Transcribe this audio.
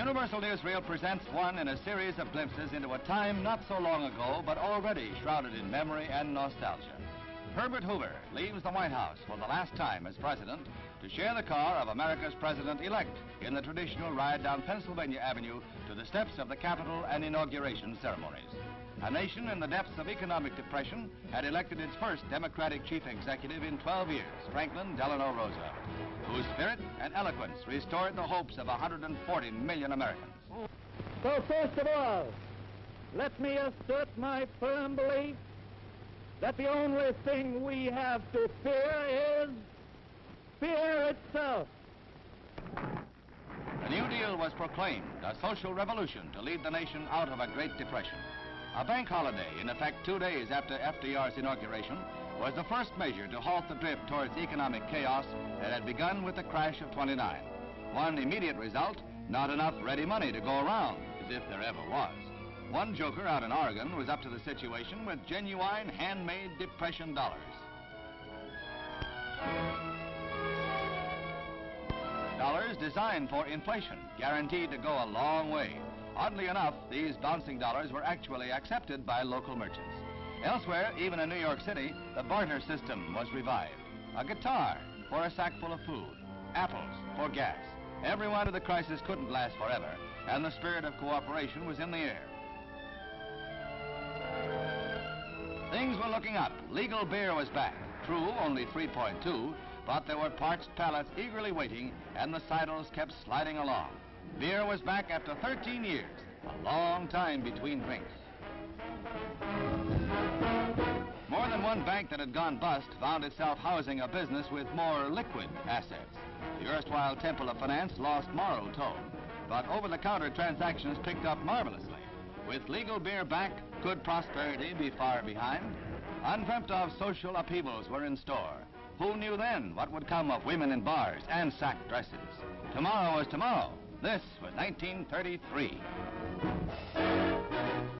Universal Newsreel presents one in a series of glimpses into a time not so long ago, but already shrouded in memory and nostalgia. Herbert Hoover leaves the White House for the last time as president to share the car of America's president-elect in the traditional ride down Pennsylvania Avenue to the steps of the Capitol and inauguration ceremonies. A nation in the depths of economic depression had elected its first Democratic chief executive in 12 years, Franklin Delano Roosevelt, whose spirit and eloquence restored the hopes of 140 million Americans. So first of all, let me assert my firm belief that the only thing we have to fear is fear itself. The New Deal was proclaimed a social revolution to lead the nation out of a Great Depression. A bank holiday, in effect 2 days after FDR's inauguration, was the first measure to halt the drift towards economic chaos that had begun with the crash of '29. One immediate result, not enough ready money to go around, as if there ever was. One joker out in Oregon was up to the situation with genuine handmade Depression dollars. Dollars designed for inflation, guaranteed to go a long way. Oddly enough, these bouncing dollars were actually accepted by local merchants. Elsewhere, even in New York City, the barter system was revived. A guitar for a sack full of food, apples for gas. Every one of the crisis couldn't last forever, and the spirit of cooperation was in the air. Things were looking up. Legal beer was back. True, only 3.2, but there were parched pallets eagerly waiting, and the sidles kept sliding along. Beer was back after 13 years, a long time between drinks. More than one bank that had gone bust found itself housing a business with more liquid assets. The erstwhile temple of finance lost moral tone, but over-the-counter transactions picked up marvelously. With legal beer back, could prosperity be far behind? Undreamt of social upheavals were in store. Who knew then what would come of women in bars and sack dresses? Tomorrow was tomorrow. This was 1933.